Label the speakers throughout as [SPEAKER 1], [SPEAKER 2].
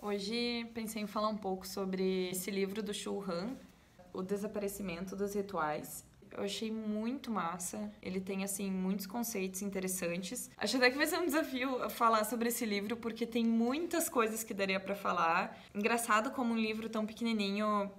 [SPEAKER 1] Hoje pensei em falar um pouco sobre esse livro do Shu Han, O Desaparecimento dos Rituais. Eu achei muito massa, ele tem, assim, muitos conceitos interessantes. Acho até que vai ser um desafio falar sobre esse livro, porque tem muitas coisas que daria pra falar. Engraçado como um livro tão pequenininho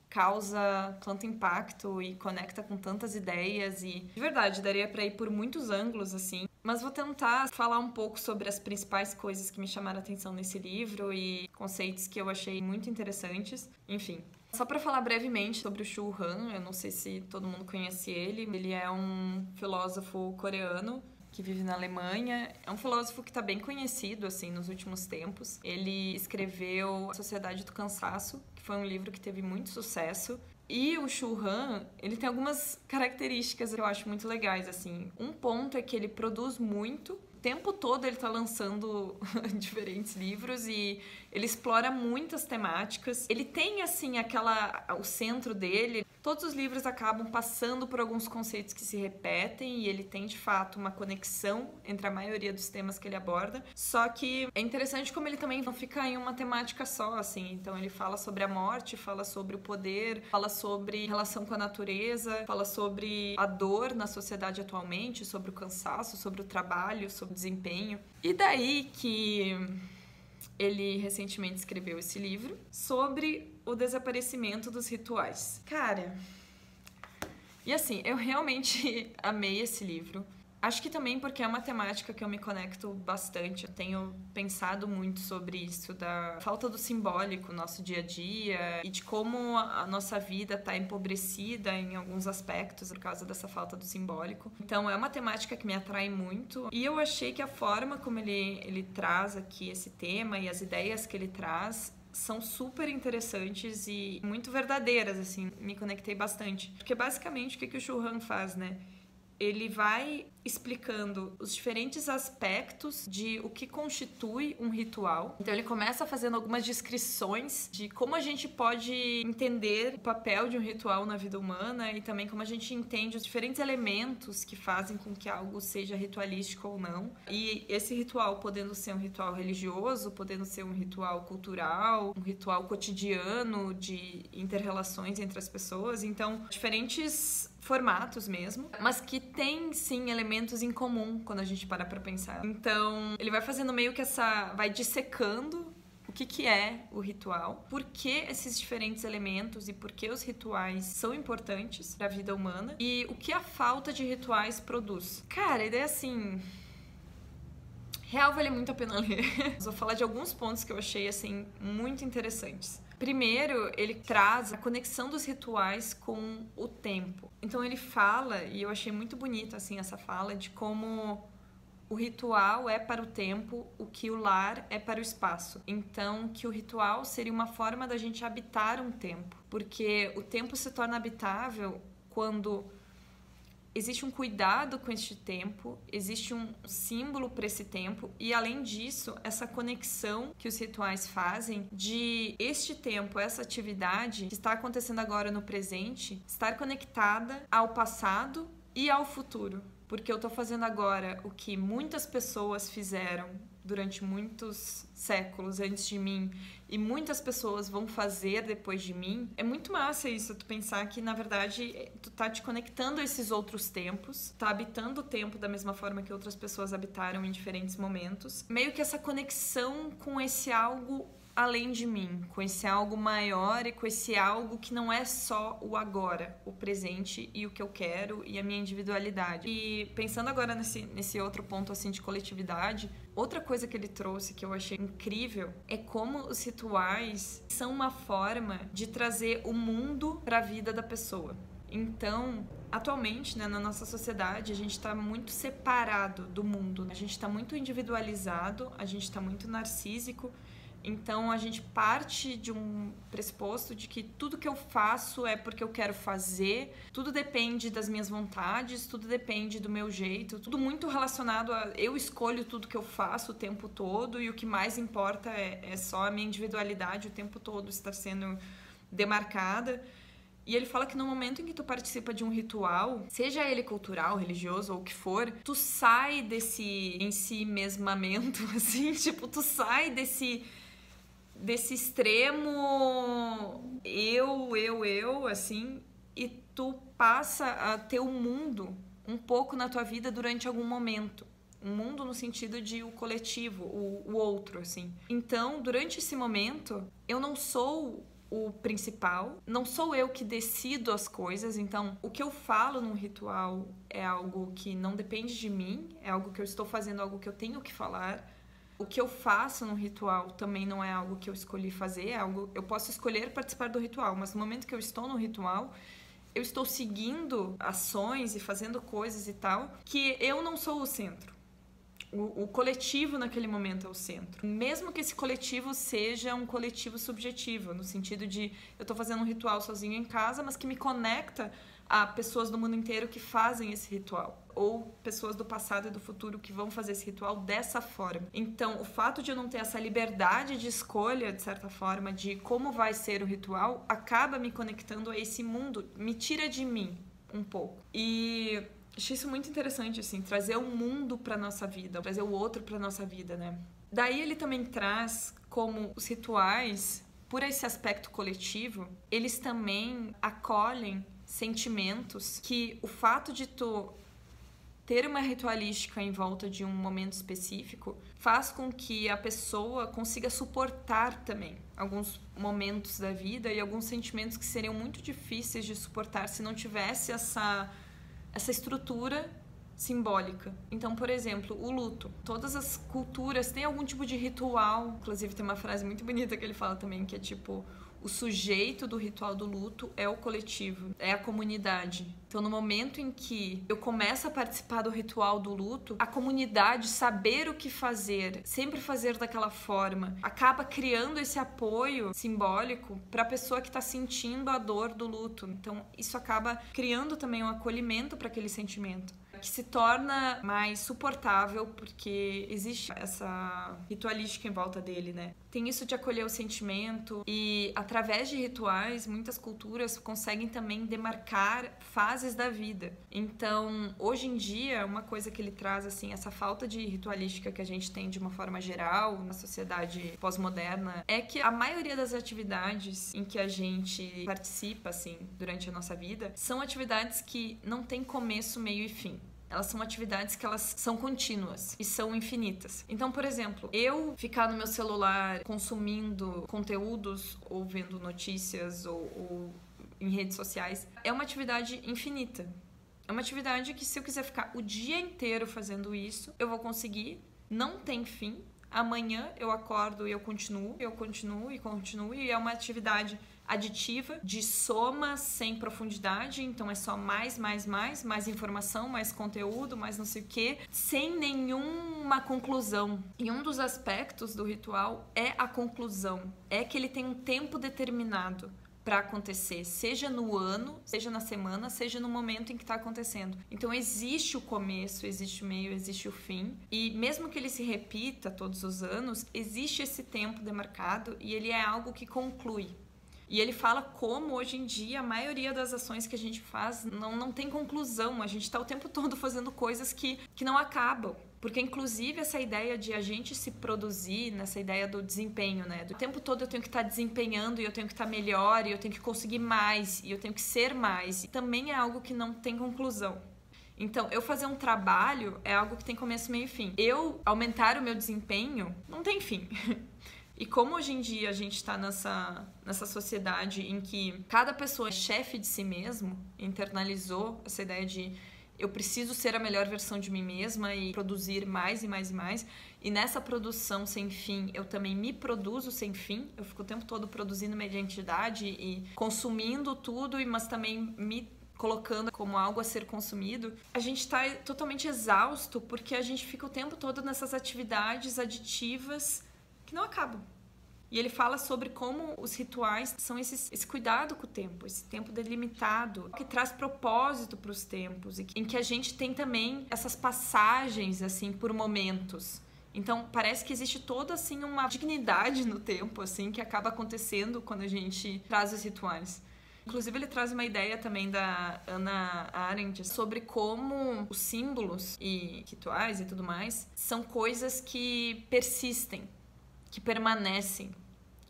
[SPEAKER 1] causa tanto impacto e conecta com tantas ideias e, de verdade, daria pra ir por muitos ângulos, assim. Mas vou tentar falar um pouco sobre as principais coisas que me chamaram a atenção nesse livro e conceitos que eu achei muito interessantes. Enfim, só para falar brevemente sobre o Shu Han, eu não sei se todo mundo conhece ele. Ele é um filósofo coreano que vive na Alemanha. É um filósofo que está bem conhecido, assim, nos últimos tempos. Ele escreveu A Sociedade do Cansaço, que foi um livro que teve muito sucesso. E o Shu Han, ele tem algumas características que eu acho muito legais, assim. Um ponto é que ele produz muito. O tempo todo ele tá lançando diferentes livros e ele explora muitas temáticas. Ele tem, assim, o centro dele. Todos os livros acabam passando por alguns conceitos que se repetem e ele tem, de fato, uma conexão entre a maioria dos temas que ele aborda. Só que é interessante como ele também não fica em uma temática só, assim. Então ele fala sobre a morte, fala sobre o poder, fala sobre relação com a natureza, fala sobre a dor na sociedade atualmente, sobre o cansaço, sobre o trabalho, sobre o desempenho. E daí que ele recentemente escreveu esse livro sobre o desaparecimento dos rituais. Cara, e assim, eu realmente amei esse livro. Acho que também porque é uma temática que eu me conecto bastante. Eu tenho pensado muito sobre isso, da falta do simbólico no nosso dia a dia e de como a nossa vida está empobrecida em alguns aspectos por causa dessa falta do simbólico. Então é uma temática que me atrai muito e eu achei que a forma como ele traz aqui esse tema e as ideias que ele traz são super interessantes e muito verdadeiras, assim, me conectei bastante. Porque basicamente o que o Shu Han faz, né? Ele vai explicando os diferentes aspectos de o que constitui um ritual. Então ele começa fazendo algumas descrições de como a gente pode entender o papel de um ritual na vida humana e também como a gente entende os diferentes elementos que fazem com que algo seja ritualístico ou não. E esse ritual podendo ser um ritual religioso, podendo ser um ritual cultural, um ritual cotidiano de inter-relações entre as pessoas. Então, diferentes formatos mesmo, mas que tem sim elementos em comum quando a gente para pra pensar. Então, ele vai fazendo meio que vai dissecando o que é o ritual, por que esses diferentes elementos e por que os rituais são importantes para a vida humana e o que a falta de rituais produz. Cara, a ideia é assim, real vale muito a pena ler. Vou falar de alguns pontos que eu achei assim muito interessantes. Primeiro, ele traz a conexão dos rituais com o tempo. Então ele fala, e eu achei muito bonito assim essa fala, de como o ritual é para o tempo o que o lar é para o espaço. Então, que o ritual seria uma forma da gente habitar um tempo. Porque o tempo se torna habitável quando existe um cuidado com este tempo, existe um símbolo para esse tempo e, além disso, essa conexão que os rituais fazem de este tempo, essa atividade que está acontecendo agora no presente, estar conectada ao passado e ao futuro. Porque eu estou fazendo agora o que muitas pessoas fizeram durante muitos séculos antes de mim e muitas pessoas vão fazer depois de mim. É muito massa isso, tu pensar que, na verdade, tu tá te conectando a esses outros tempos, tá habitando o tempo da mesma forma que outras pessoas habitaram em diferentes momentos. Meio que essa conexão com esse algo além de mim, com esse algo maior e com esse algo que não é só o agora, o presente e o que eu quero e a minha individualidade. E pensando agora nesse outro ponto assim de coletividade, outra coisa que ele trouxe que eu achei incrível é como os rituais são uma forma de trazer o mundo para a vida da pessoa. Então, atualmente, né, na nossa sociedade, a gente está muito separado do mundo, a gente está muito individualizado, a gente está muito narcísico. Então a gente parte de um pressuposto de que tudo que eu faço é porque eu quero fazer, tudo depende das minhas vontades, tudo depende do meu jeito, tudo muito relacionado a eu escolho tudo que eu faço o tempo todo e o que mais importa é só a minha individualidade o tempo todo estar sendo demarcada. E ele fala que no momento em que tu participa de um ritual, seja ele cultural, religioso ou o que for, tu sai desse ensimesmamento, assim, tipo, tu sai desse extremo eu, assim, e tu passa a ter um mundo um pouco na tua vida durante algum momento. Um mundo no sentido de o coletivo, o outro, assim. Então, durante esse momento, eu não sou o principal, não sou eu que decido as coisas, então o que eu falo num ritual é algo que não depende de mim, é algo que eu estou fazendo, algo que eu tenho que falar. O que eu faço num ritual também não é algo que eu escolhi fazer, é algo eu posso escolher participar do ritual, mas no momento que eu estou no ritual, eu estou seguindo ações e fazendo coisas e tal, que eu não sou o centro. O coletivo naquele momento é o centro. Mesmo que esse coletivo seja um coletivo subjetivo, no sentido de eu tô fazendo um ritual sozinho em casa, mas que me conecta a pessoas do mundo inteiro que fazem esse ritual. Ou pessoas do passado e do futuro que vão fazer esse ritual dessa forma. Então, o fato de eu não ter essa liberdade de escolha, de certa forma, de como vai ser o ritual, acaba me conectando a esse mundo, me tira de mim um pouco. E achei isso muito interessante, assim, trazer o mundo pra nossa vida, trazer o outro pra nossa vida, né? Daí ele também traz como os rituais, por esse aspecto coletivo, eles também acolhem sentimentos que o fato de tu ter uma ritualística em volta de um momento específico faz com que a pessoa consiga suportar também alguns momentos da vida e alguns sentimentos que seriam muito difíceis de suportar se não tivesse essa estrutura simbólica. Então, por exemplo, o luto. Todas as culturas têm algum tipo de ritual. Inclusive, tem uma frase muito bonita que ele fala também, que é tipo, o sujeito do ritual do luto é o coletivo, é a comunidade. Então, no momento em que eu começo a participar do ritual do luto, a comunidade saber o que fazer, sempre fazer daquela forma, acaba criando esse apoio simbólico para a pessoa que está sentindo a dor do luto. Então, isso acaba criando também um acolhimento para aquele sentimento, que se torna mais suportável porque existe essa ritualística em volta dele, né? Tem isso de acolher o sentimento e através de rituais, muitas culturas conseguem também demarcar fases da vida. Então, hoje em dia, uma coisa que ele traz, assim, essa falta de ritualística que a gente tem de uma forma geral na sociedade pós-moderna, é que a maioria das atividades em que a gente participa, assim, durante a nossa vida, são atividades que não têm começo, meio e fim. Elas são atividades que elas são contínuas e são infinitas. Então, por exemplo, eu ficar no meu celular consumindo conteúdos ou vendo notícias ou em redes sociais é uma atividade infinita. É uma atividade que, se eu quiser ficar o dia inteiro fazendo isso, eu vou conseguir, não tem fim. Amanhã eu acordo e eu continuo e é uma atividade aditiva, de soma sem profundidade, então é só mais informação, mais conteúdo, mais não sei o que, sem nenhuma conclusão. E um dos aspectos do ritual é a conclusão, é que ele tem um tempo determinado para acontecer, seja no ano, seja na semana, seja no momento em que está acontecendo. Então existe o começo, existe o meio, existe o fim, e mesmo que ele se repita todos os anos, existe esse tempo demarcado e ele é algo que conclui. E ele fala como, hoje em dia, a maioria das ações que a gente faz não tem conclusão. A gente está o tempo todo fazendo coisas que não acabam. Porque, inclusive, essa ideia de a gente se produzir, nessa ideia do desempenho, né? O tempo todo eu tenho que estar desempenhando e eu tenho que estar melhor e eu tenho que conseguir mais e eu tenho que ser mais. E também é algo que não tem conclusão. Então, eu fazer um trabalho é algo que tem começo, meio e fim. Eu aumentar o meu desempenho não tem fim. E como hoje em dia a gente está nessa sociedade em que cada pessoa é chefe de si mesmo, internalizou essa ideia de eu preciso ser a melhor versão de mim mesma e produzir mais e mais e mais, e nessa produção sem fim eu também me produzo sem fim, eu fico o tempo todo produzindo minha identidade e consumindo tudo, mas também me colocando como algo a ser consumido, a gente está totalmente exausto porque a gente fica o tempo todo nessas atividades aditivas que não acabam. E ele fala sobre como os rituais são esse cuidado com o tempo, esse tempo delimitado, que traz propósito para os tempos, e em que a gente tem também essas passagens assim por momentos. Então parece que existe toda assim uma dignidade no tempo assim que acaba acontecendo quando a gente traz os rituais. Inclusive ele traz uma ideia também da Hannah Arendt sobre como os símbolos e rituais e tudo mais são coisas que persistem, que permanecem,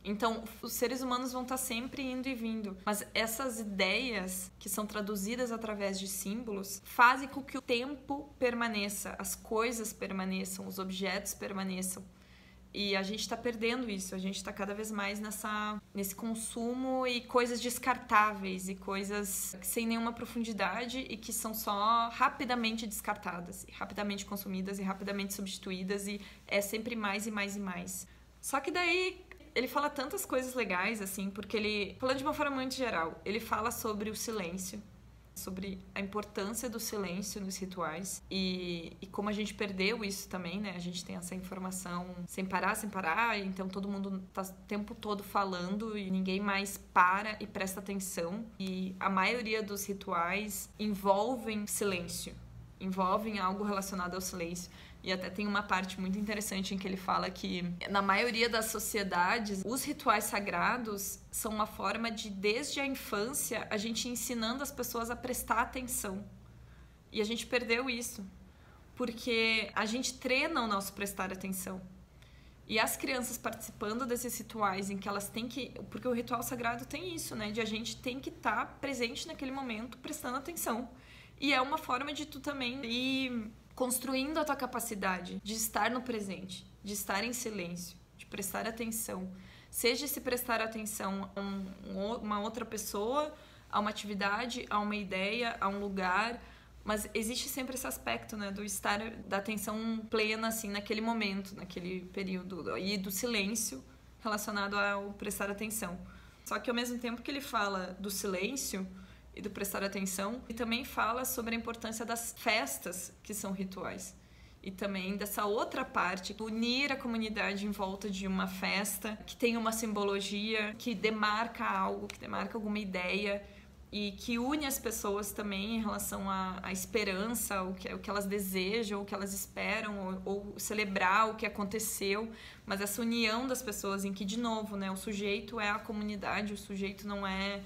[SPEAKER 1] Então, os seres humanos vão estar sempre indo e vindo. Mas essas ideias, que são traduzidas através de símbolos, fazem com que o tempo permaneça, as coisas permaneçam, os objetos permaneçam. E a gente está perdendo isso, a gente está cada vez mais nesse consumo e coisas descartáveis e coisas sem nenhuma profundidade e que são só rapidamente descartadas, e rapidamente consumidas e rapidamente substituídas, e é sempre mais e mais e mais. Só que daí ele fala tantas coisas legais, assim, porque ele, falando de uma forma muito geral, ele fala sobre o silêncio, sobre a importância do silêncio nos rituais e como a gente perdeu isso também, né? A gente tem essa informação sem parar, então todo mundo tá o tempo todo falando e ninguém mais para e presta atenção. E a maioria dos rituais envolvem silêncio, envolvem algo relacionado ao silêncio. E até tem uma parte muito interessante em que ele fala que, na maioria das sociedades, os rituais sagrados são uma forma de, desde a infância, a gente ensinando as pessoas a prestar atenção. E a gente perdeu isso, porque a gente treina o nosso prestar atenção. E as crianças participando desses rituais em que elas têm que... Porque o ritual sagrado tem isso, né? De a gente tem que estar presente naquele momento, prestando atenção. E é uma forma de tu também ir construindo a tua capacidade de estar no presente, de estar em silêncio, de prestar atenção. Seja se prestar atenção a uma outra pessoa, a uma atividade, a uma ideia, a um lugar, mas existe sempre esse aspecto, né, do estar, da atenção plena, assim, naquele momento, naquele período, e do silêncio relacionado ao prestar atenção. Só que ao mesmo tempo que ele fala do silêncio e do prestar atenção, e também fala sobre a importância das festas que são rituais. E também dessa outra parte, unir a comunidade em volta de uma festa que tem uma simbologia, que demarca algo, que demarca alguma ideia e que une as pessoas também em relação à esperança, o que elas desejam, o que elas esperam, ou celebrar o que aconteceu. Mas essa união das pessoas em que, de novo, né, o sujeito é a comunidade, o sujeito não é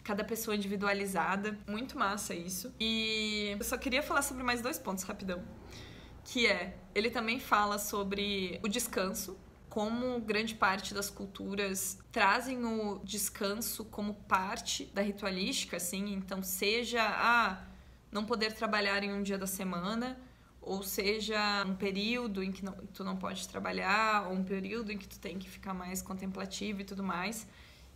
[SPEAKER 1] cada pessoa individualizada. Muito massa isso. E eu só queria falar sobre mais 2 pontos, rapidão. Que é, ele também fala sobre o descanso, como grande parte das culturas trazem o descanso como parte da ritualística, assim. Então, seja não poder trabalhar em um dia da semana, ou seja, um período em que tu não pode trabalhar, ou um período em que tu tem que ficar mais contemplativo e tudo mais.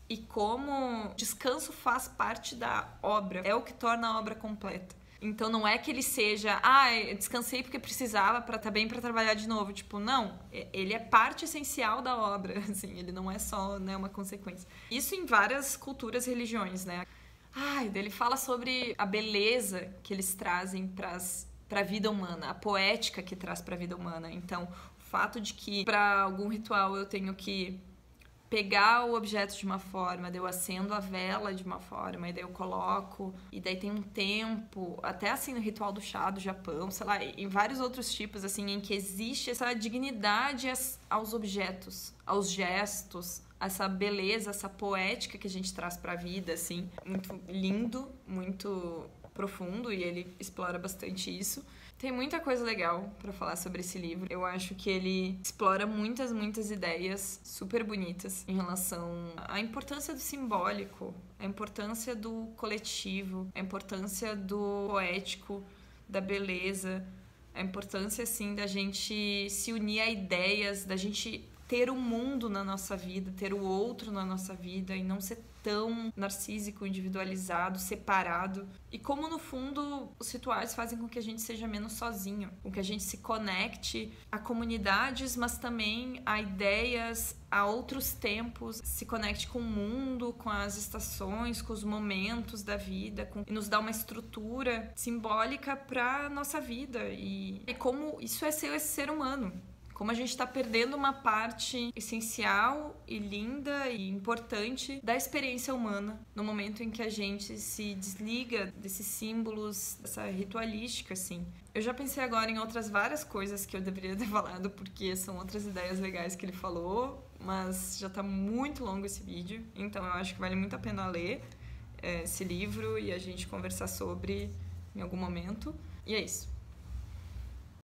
[SPEAKER 1] E como descanso faz parte da obra, é o que torna a obra completa. Então não é que ele seja, eu descansei porque precisava para estar bem para trabalhar de novo. Tipo, não, ele é parte essencial da obra, assim, ele não é só, né, uma consequência. Isso em várias culturas e religiões, né? Ele fala sobre a beleza que eles trazem para a vida humana, a poética que traz para a vida humana. Então, o fato de que para algum ritual eu tenho que pegar o objeto de uma forma, daí eu acendo a vela de uma forma, e daí eu coloco, e daí tem um tempo, até assim no ritual do chá do Japão, sei lá, em vários outros tipos, assim, em que existe essa dignidade aos objetos, aos gestos, essa beleza, essa poética que a gente traz pra vida, assim, muito lindo, muito profundo, e ele explora bastante isso. Tem muita coisa legal pra falar sobre esse livro. Eu acho que ele explora muitas ideias super bonitas em relação à importância do simbólico, a importância do coletivo, a importância do poético, da beleza, a importância, assim, da gente se unir a ideias, da gente ter o mundo na nossa vida, ter o outro na nossa vida e não ser tão narcísico, individualizado, separado. E como, no fundo, os rituais fazem com que a gente seja menos sozinho, com que a gente se conecte a comunidades, mas também a ideias, a outros tempos, se conecte com o mundo, com as estações, com os momentos da vida, e nos dá uma estrutura simbólica para nossa vida. E como isso é ser esse ser humano. Como a gente está perdendo uma parte essencial e linda e importante da experiência humana no momento em que a gente se desliga desses símbolos, dessa ritualística, assim. Eu já pensei agora em outras várias coisas que eu deveria ter falado, porque são outras ideias legais que ele falou, mas já está muito longo esse vídeo, então eu acho que vale muito a pena ler esse livro e a gente conversar sobre em algum momento. E é isso.